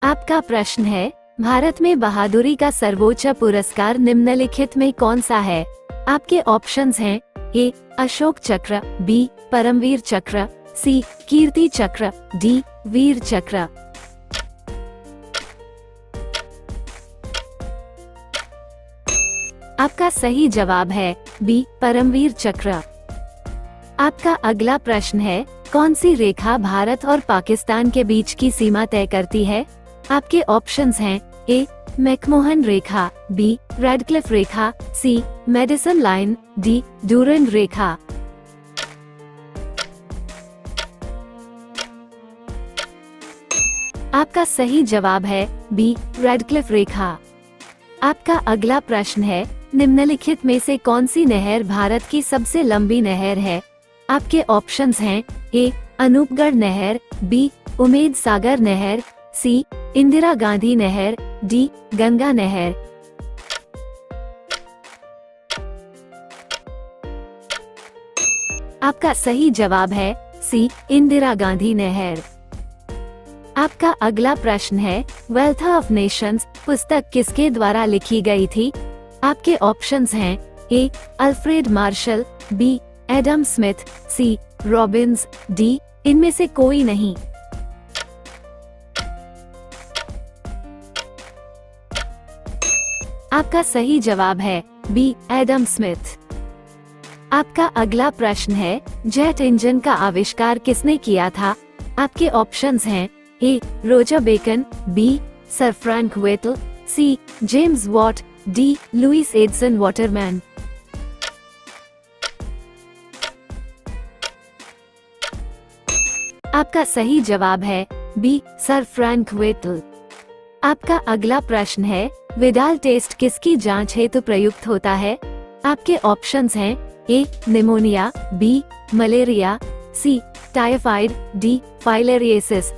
आपका प्रश्न है, भारत में बहादुरी का सर्वोच्च पुरस्कार निम्नलिखित में कौन सा है? आपके ऑप्शंस हैं ए. अशोक चक्र, बी. परमवीर चक्र, सी. कीर्ति चक्र, डी. वीर चक्र। आपका सही जवाब है बी. परमवीर चक्र। आपका अगला प्रश्न है, कौन सी रेखा भारत और पाकिस्तान के बीच की सीमा तय करती है? आपके ऑप्शंस हैं ए. मैकमोहन रेखा, बी. रेडक्लिफ रेखा, C. Madison line, D. Durand रेखा। आपका सही जवाब है बी. रेडक्लिफ रेखा। आपका अगला प्रश्न है, निम्नलिखित में से कौन सी नहर भारत की सबसे लंबी नहर है? आपके ऑप्शंस हैं ए. अनूपगढ़ नहर, बी. उमेद सागर नहर, सी. इंदिरा गांधी नहर, डी. गंगा नहर। आपका सही जवाब है सी. इंदिरा गांधी नहर। आपका अगला प्रश्न है, वेल्थ ऑफ नेशंस पुस्तक किसके द्वारा लिखी गई थी? आपके ऑप्शंस हैं A. Alfred Marshall, B. Adam Smith, C. Robbins, D. इनमें से कोई नहीं। आपका सही जवाब है बी. Adam Smith. आपका अगला प्रश्न है, जेट इंजन का आविष्कार किसने किया था? आपके ऑप्शंस हैं A. Roger Bacon, B. Sir Frank Whittle, C. James Watt, D. Lewis Edison Waterman. आपका सही जवाब है बी. Sir Frank Vettel. आपका अगला प्रश्न है, विडाल टेस्ट किसकी जांच हेतु प्रयुक्त होता है? आपके ऑप्शंस हैं A. Pneumonia, B. Malaria, C. Typhoid, D. Filariasis.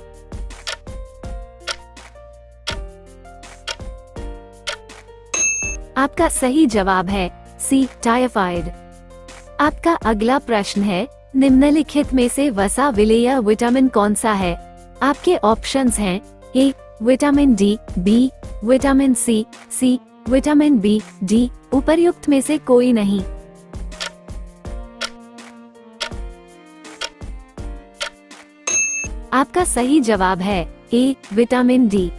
आपका सही जवाब है सी. टाइफाइड। आपका अगला प्रश्न है, निम्नलिखित में से वसा विलेय विटामिन कौन सा है? आपके ऑप्शंस हैं A. Vitamin D, B. Vitamin C, C. Vitamin B, D. उपर्युक्त में से कोई नहीं। आपका सही जवाब है ए. Vitamin D.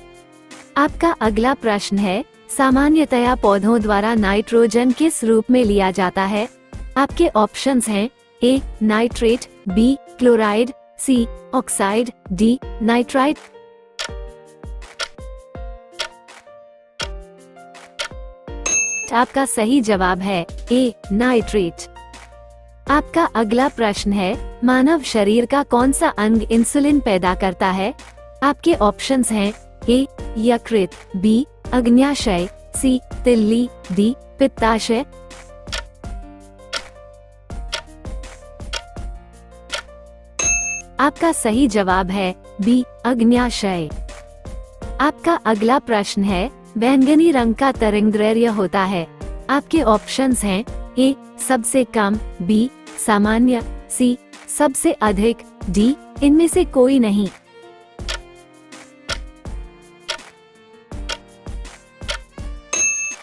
आपका अगला प्रश्न है, सामान्यतया पौधों द्वारा नाइट्रोजन किस रूप में लिया जाता है? आपके ऑप्शंस हैं A. Nitrate, B. Chloride, C. Oxide, D. Nitrite. आपका सही जवाब है ए. नाइट्रेट। आपका अगला प्रश्न है, मानव शरीर का कौन सा अंग इंसुलिन पैदा करता है? आपके ऑप्शंस हैं ए. यकृत, बी. अग्न्याशय, सी. तिल्ली, डी. पित्ताशय। आपका सही जवाब है बी. अग्न्याशय। आपका अगला प्रश्न है, बैंगनी रंग का तरंगदैर्घ्य होता है? आपके ऑप्शंस हैं ए. सबसे कम, बी. सामान्य, सी. सबसे अधिक, डी. इनमें से कोई नहीं।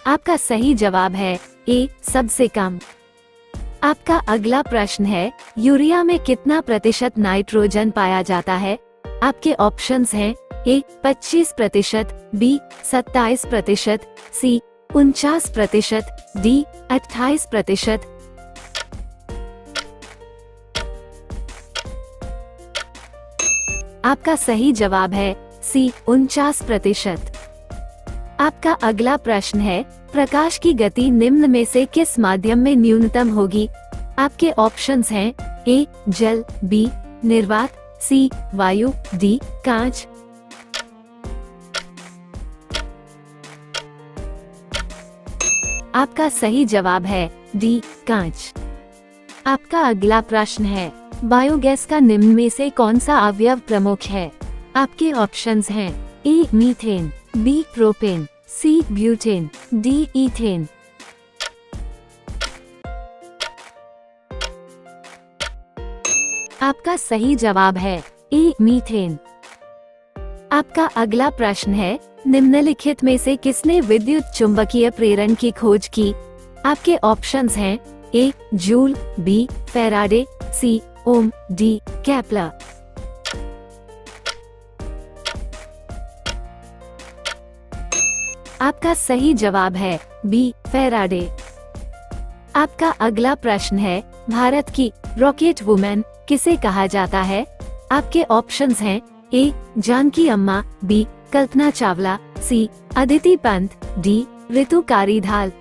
आपका सही जवाब है ए. सबसे कम। आपका अगला प्रश्न है, यूरिया में कितना प्रतिशत नाइट्रोजन पाया जाता है? आपके ऑप्शंस हैं ए. 25%, बी. 27%, सी. 49%, डी. 28%। आपका सही जवाब है सी. 49%। आपका अगला प्रश्न है, प्रकाश की गति निम्न में से किस माध्यम में न्यूनतम होगी? आपके ऑप्शंस हैं ए. जल, बी. निर्वात, सी. वायु, डी. कांच। आपका सही जवाब है डी. कांच। आपका अगला प्रश्न है, बायोगैस का निम्न में से कौन सा अवयव प्रमुख है? आपके ऑप्शंस हैं A. Methane, B. Propane, C. Butane, D. Ethane. आपका सही जवाब है ए. मीथेन। आपका अगला प्रश्न है, निम्नलिखित में से किसने विद्युत चुंबकीय प्रेरण की खोज की? आपके ऑप्शंस हैं ए जूल, बी फैराडे, सी ओम, डी केपलर। आपका सही जवाब है बी फैराडे। आपका अगला प्रश्न है, भारत की रॉकेट वुमेन किसे कहा जाता है? आपके ऑप्शंस हैं ए जानकी अम्मा, बी कल्पना चावला, सी अदिति पंत, डी ऋतु कारीधाल।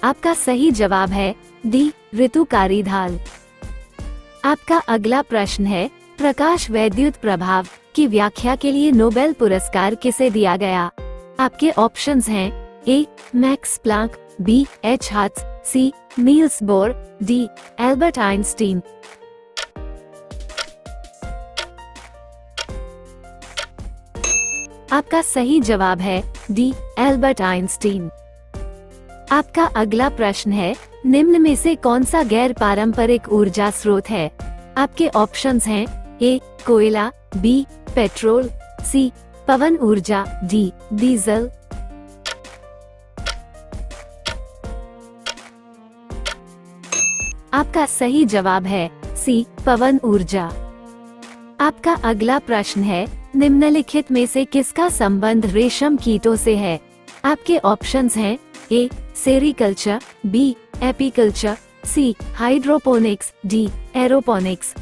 आपका सही जवाब है डी ऋतु कारीधाल। आपका अगला प्रश्न है, प्रकाश वैद्युत प्रभाव की व्याख्या के लिए नोबेल पुरस्कार किसे दिया गया? आपके ऑप्शंस हैं A Max Planck, B H Hertz, C Niels Bohr, D Albert Einstein. आपका सही जवाब है डी एल्बर्ट आइंस्टीन। आपका अगला प्रश्न है, निम्न में से कौन सा गैर पारंपरिक ऊर्जा स्रोत है? आपके ऑप्शंस हैं ए कोयला, बी पेट्रोल, सी पवन ऊर्जा, डी डीजल। आपका सही जवाब है सी पवन ऊर्जा। आपका अगला प्रश्न है, निम्नलिखित में से किसका संबंध रेशम कीटों से है? आपके ऑप्शंस हैं ए सेरीकल्चर, बी एपीकल्चर, सी हाइड्रोपोनिक्स, डी एरोपोनिक्स।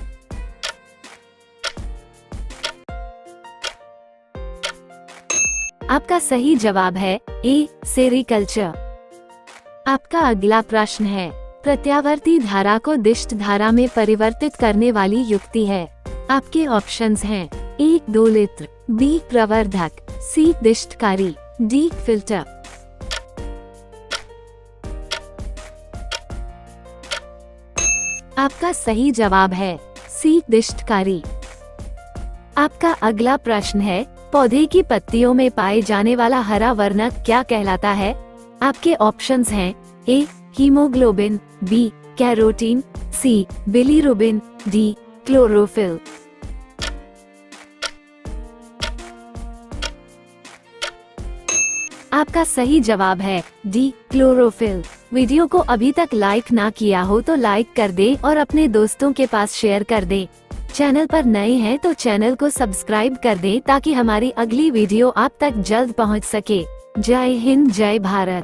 आपका सही जवाब है ए सेरीकल्चर। आपका अगला प्रश्न है, प्रत्यावर्ती धारा को दिष्ट धारा में परिवर्तित करने वाली युक्ति है। आपके ऑप्शंस हैं ए 2 लित्र, बी प्रवर्धक, सी दिष्टकारी, डी फिल्टर। आपका सही जवाब है सी दिष्टकारी। आपका अगला प्रश्न है, पौधे की पत्तियों में पाए जाने वाला हरा वर्णक क्या कहलाता है? आपके ऑप्शंस हैं ए हीमोग्लोबिन, बी कैरोटीन, सी बिलीरुबिन, डी क्लोरोफिल। आपका सही जवाब है डी क्लोरोफिल। वीडियो को अभी तक लाइक ना किया हो तो लाइक कर दे और अपने दोस्तों के पास शेयर कर दे। चैनल पर नए हैं तो चैनल को सब्सक्राइब कर दे ताकि हमारी अगली वीडियो आप तक जल्द पहुंच सके। जय हिंद, जय भारत।